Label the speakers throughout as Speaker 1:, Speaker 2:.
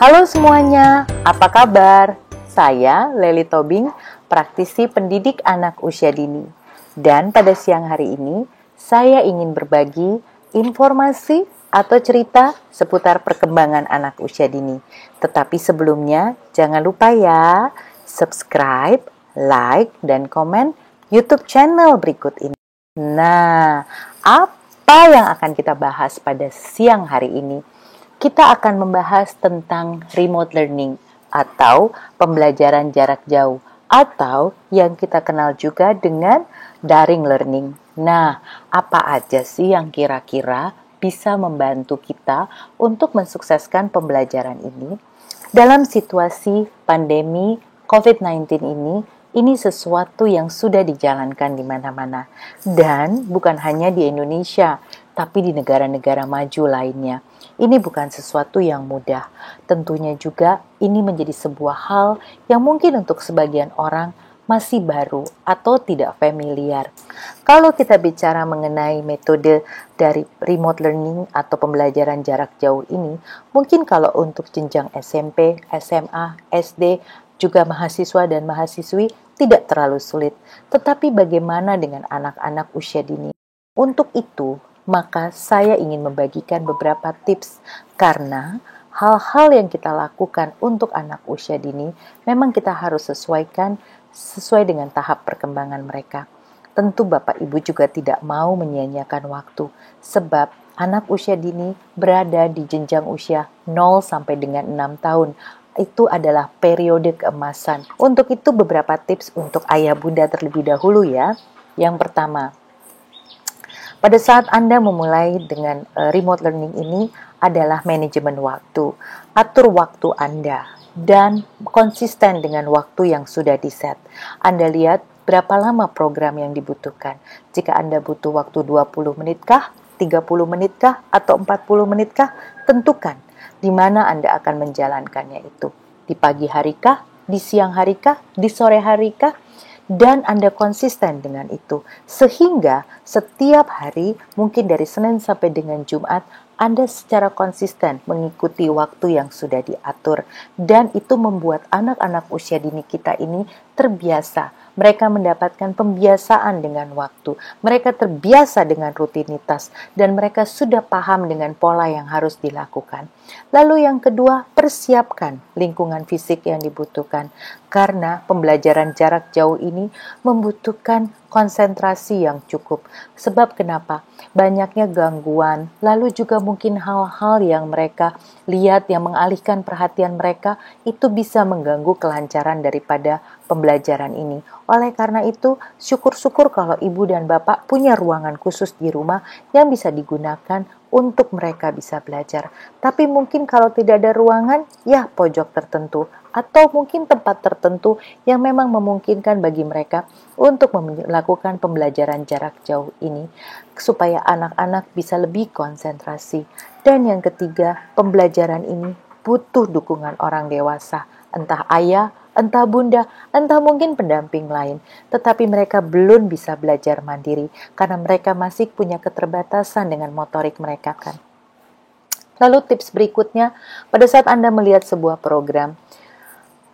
Speaker 1: Halo semuanya, apa kabar? Saya Lely Tobing, praktisi pendidik anak usia dini. Dan pada siang hari ini, saya ingin berbagi informasi atau cerita seputar perkembangan anak usia dini. Tetapi sebelumnya, jangan lupa ya, subscribe, like, dan komen YouTube channel berikut ini. Nah, apa yang akan kita bahas pada siang hari ini? Kita akan membahas tentang remote learning atau pembelajaran jarak jauh atau yang kita kenal juga dengan daring learning. Nah, apa aja sih yang kira-kira bisa membantu kita untuk mensukseskan pembelajaran ini? Dalam situasi pandemi COVID-19 ini sesuatu yang sudah dijalankan di mana-mana. Dan bukan hanya di Indonesia, tapi di negara-negara maju lainnya. Ini bukan sesuatu yang mudah. Tentunya juga ini menjadi sebuah hal yang mungkin untuk sebagian orang masih baru atau tidak familiar. Kalau kita bicara mengenai metode dari remote learning atau pembelajaran jarak jauh ini, mungkin kalau untuk jenjang SMP, SMA, SD, juga mahasiswa dan mahasiswi tidak terlalu sulit. Tetapi bagaimana dengan anak-anak usia dini? Untuk itu, maka saya ingin membagikan beberapa tips karena hal-hal yang kita lakukan untuk anak usia dini memang kita harus sesuaikan sesuai dengan tahap perkembangan mereka. Tentu Bapak Ibu juga tidak mau menyia-nyiakan waktu sebab anak usia dini berada di jenjang usia 0 sampai dengan 6 tahun. Itu adalah periode keemasan. Untuk itu beberapa tips untuk ayah bunda terlebih dahulu ya. Yang pertama, pada saat Anda memulai dengan remote learning ini adalah manajemen waktu. Atur waktu Anda dan konsisten dengan waktu yang sudah diset. Anda lihat berapa lama program yang dibutuhkan. Jika Anda butuh waktu 20 menitkah, 30 menitkah, atau 40 menitkah, tentukan di mana Anda akan menjalankannya itu. Di pagi harikah, di siang harikah, di sore harikah, dan Anda konsisten dengan itu. Sehingga setiap hari, mungkin dari Senin sampai dengan Jumat, Anda secara konsisten mengikuti waktu yang sudah diatur. Dan itu membuat anak-anak usia dini kita ini terbiasa. Mereka mendapatkan pembiasaan dengan waktu. Mereka terbiasa dengan rutinitas. Dan mereka sudah paham dengan pola yang harus dilakukan. Lalu yang kedua, persiapkan lingkungan fisik yang dibutuhkan. Karena pembelajaran jarak jauh ini membutuhkan konsentrasi yang cukup. Sebab kenapa? Banyaknya gangguan, lalu juga mungkin hal-hal yang mereka lihat yang mengalihkan perhatian mereka, itu bisa mengganggu kelancaran daripada pembelajaran ini. Oleh karena itu, syukur-syukur kalau ibu dan bapak punya ruangan khusus di rumah yang bisa digunakan untuk mereka bisa belajar. Tapi mungkin kalau tidak ada ruangan, ya pojok tertentu atau mungkin tempat tertentu yang memang memungkinkan bagi mereka untuk melakukan pembelajaran jarak jauh ini supaya anak-anak bisa lebih konsentrasi. Dan yang ketiga, pembelajaran ini butuh dukungan orang dewasa, entah ayah, entah bunda, entah mungkin pendamping lain. Tetapi mereka belum bisa belajar mandiri karena mereka masih punya keterbatasan dengan motorik mereka kan. Lalu tips berikutnya, pada saat Anda melihat sebuah program,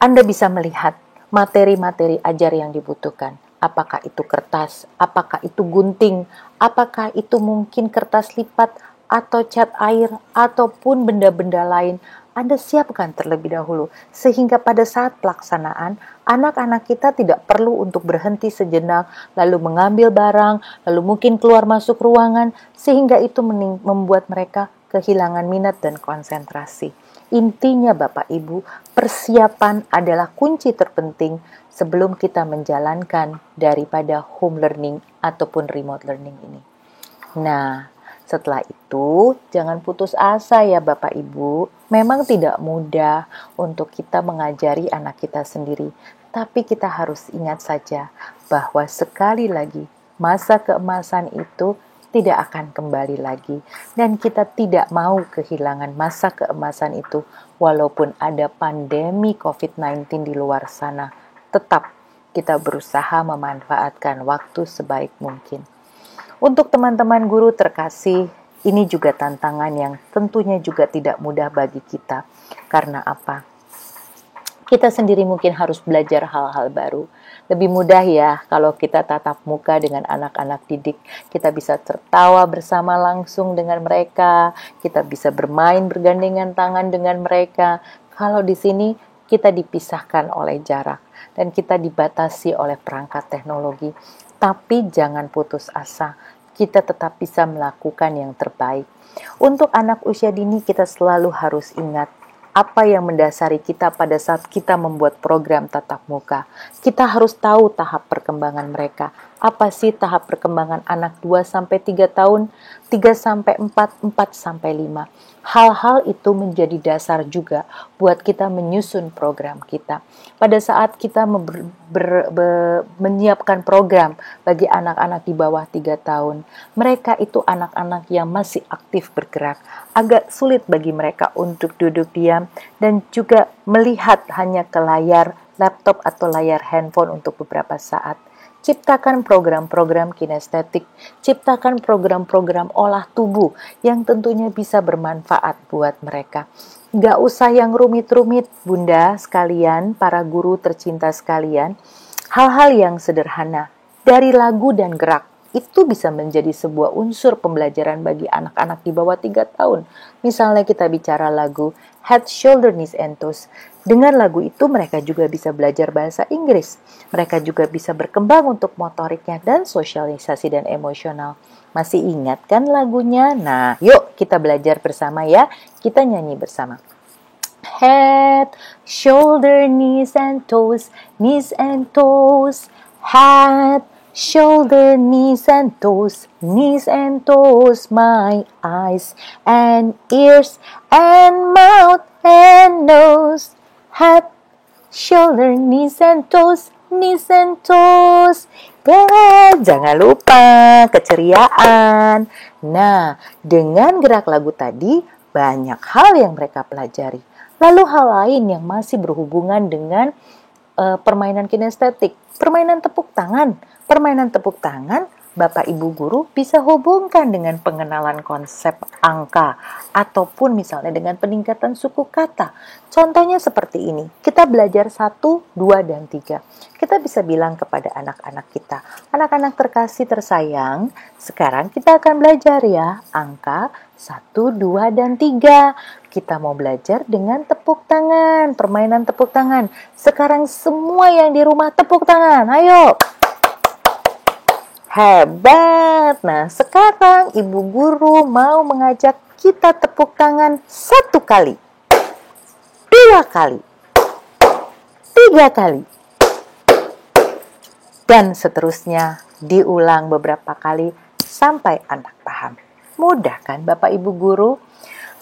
Speaker 1: Anda bisa melihat materi-materi ajar yang dibutuhkan. Apakah itu kertas, apakah itu gunting, apakah itu mungkin kertas lipat, atau cat air, ataupun benda-benda lain. Anda siapkan terlebih dahulu, sehingga pada saat pelaksanaan, anak-anak kita tidak perlu untuk berhenti sejenak, lalu mengambil barang, lalu mungkin keluar masuk ruangan, sehingga itu membuat mereka kehilangan minat dan konsentrasi. Intinya Bapak Ibu, persiapan adalah kunci terpenting sebelum kita menjalankan daripada home learning ataupun remote learning ini. Nah, setelah itu jangan putus asa ya Bapak Ibu. Memang tidak mudah untuk kita mengajari anak kita sendiri. Tapi kita harus ingat saja bahwa sekali lagi masa keemasan itu tidak akan kembali lagi. Dan kita tidak mau kehilangan masa keemasan itu walaupun ada pandemi COVID-19 di luar sana. Tetap kita berusaha memanfaatkan waktu sebaik mungkin. Untuk teman-teman guru terkasih Ini juga tantangan yang tentunya juga tidak mudah bagi kita. Karena apa? Kita sendiri mungkin harus belajar hal-hal baru. Lebih mudah ya kalau kita tatap muka dengan anak-anak didik. Kita bisa tertawa bersama langsung dengan mereka. Kita bisa bermain bergandengan tangan dengan mereka. Kalau di sini kita dipisahkan oleh jarak dan kita dibatasi oleh perangkat teknologi. Tapi jangan putus asa. Kita tetap bisa melakukan yang terbaik. Untuk anak usia dini kita selalu harus ingat apa yang mendasari kita pada saat kita membuat program tatap muka. Kita harus tahu tahap perkembangan mereka. Apa sih tahap perkembangan anak 2-3 tahun, 3-4, 4-5. Hal-hal itu menjadi dasar juga buat kita menyusun program kita. Pada saat kita menyiapkan program bagi anak-anak di bawah 3 tahun, mereka itu anak-anak yang masih aktif bergerak. Agak sulit bagi mereka untuk duduk diam dan juga melihat hanya ke layar laptop atau layar handphone untuk beberapa saat. Ciptakan program-program kinestetik, ciptakan program-program olah tubuh yang tentunya bisa bermanfaat buat mereka. Gak usah yang rumit-rumit, Bunda sekalian, para guru tercinta sekalian. Hal-hal yang sederhana, dari lagu dan gerak, itu bisa menjadi sebuah unsur pembelajaran bagi anak-anak di bawah 3 tahun. Misalnya kita bicara lagu Head, Shoulder, Knees, and Toes. Dengan lagu itu mereka juga bisa belajar bahasa Inggris. Mereka juga bisa berkembang untuk motoriknya dan sosialisasi dan emosional. Masih ingat kan lagunya? Nah, yuk kita belajar bersama ya. Kita nyanyi bersama. Head, shoulder, knees and toes, knees and toes. Head, shoulder, knees and toes, knees and toes. My eyes and ears and mouth and nose. Head, shoulder, knees and toes, knees and toes. Ya, jangan lupa keceriaan. Nah, dengan gerak lagu tadi, banyak hal yang mereka pelajari. Lalu hal lain yang masih berhubungan dengan permainan kinestetik, permainan tepuk tangan. Permainan tepuk tangan, Bapak Ibu guru bisa hubungkan dengan pengenalan konsep angka ataupun misalnya dengan peningkatan suku kata. Contohnya seperti ini, kita belajar 1, 2, dan 3. Kita bisa bilang kepada anak-anak kita, anak-anak terkasih tersayang, sekarang kita akan belajar ya angka 1, 2, dan 3. Kita mau belajar dengan tepuk tangan, permainan tepuk tangan. Sekarang semua yang di rumah tepuk tangan, ayo! Hebat! Nah, sekarang Ibu Guru mau mengajak kita tepuk tangan 1 kali, 2 kali, 3 kali, dan seterusnya diulang beberapa kali sampai anak paham. Mudah kan Bapak Ibu Guru?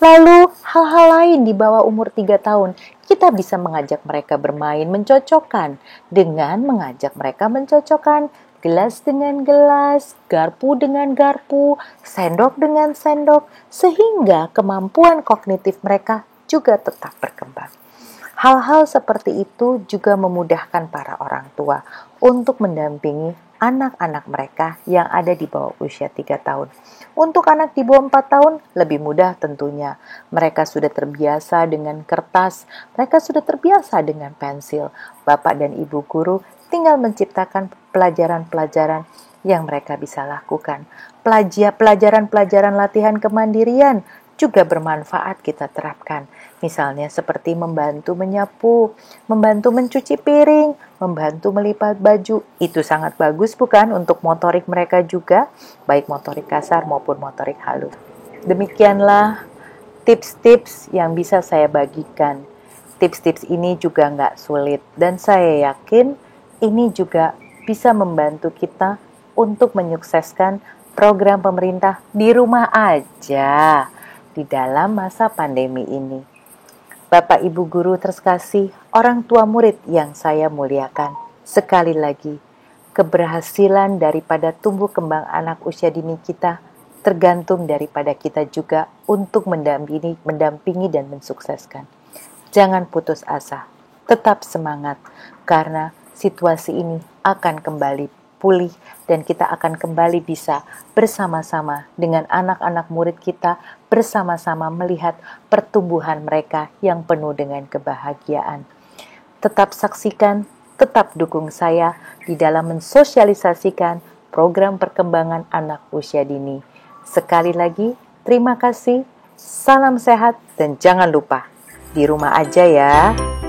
Speaker 1: Lalu hal-hal lain di bawah umur 3 tahun, kita bisa mengajak mereka bermain mencocokkan dengan mengajak mereka mencocokkan gelas dengan gelas, garpu dengan garpu, sendok dengan sendok, sehingga kemampuan kognitif mereka juga tetap berkembang. Hal-hal seperti itu juga memudahkan para orang tua untuk mendampingi anak-anak mereka yang ada di bawah usia 3 tahun. Untuk anak di bawah 4 tahun, lebih mudah tentunya. Mereka sudah terbiasa dengan kertas, mereka sudah terbiasa dengan pensil. Bapak dan Ibu guru tinggal menciptakan pelajaran-pelajaran yang mereka bisa lakukan. Pelajaran-pelajaran latihan kemandirian juga bermanfaat kita terapkan. Misalnya seperti membantu menyapu, membantu mencuci piring, membantu melipat baju. Itu sangat bagus bukan untuk motorik mereka juga, baik motorik kasar maupun motorik halus. Demikianlah tips-tips yang bisa saya bagikan. Tips-tips ini juga nggak sulit dan saya yakin ini juga bisa membantu kita untuk menyukseskan program pemerintah di rumah aja di dalam masa pandemi ini. Bapak Ibu guru terkasih, orang tua murid yang saya muliakan, sekali lagi, keberhasilan daripada tumbuh kembang anak usia dini kita tergantung daripada kita juga untuk mendampingi dan mensukseskan. Jangan putus asa, tetap semangat, karena situasi ini akan kembali pulih dan kita akan kembali bisa bersama-sama dengan anak-anak murid kita, bersama-sama melihat pertumbuhan mereka yang penuh dengan kebahagiaan. Tetap saksikan, tetap dukung saya di dalam mensosialisasikan program perkembangan anak usia dini. Sekali lagi, terima kasih, salam sehat, dan jangan lupa, di rumah aja ya.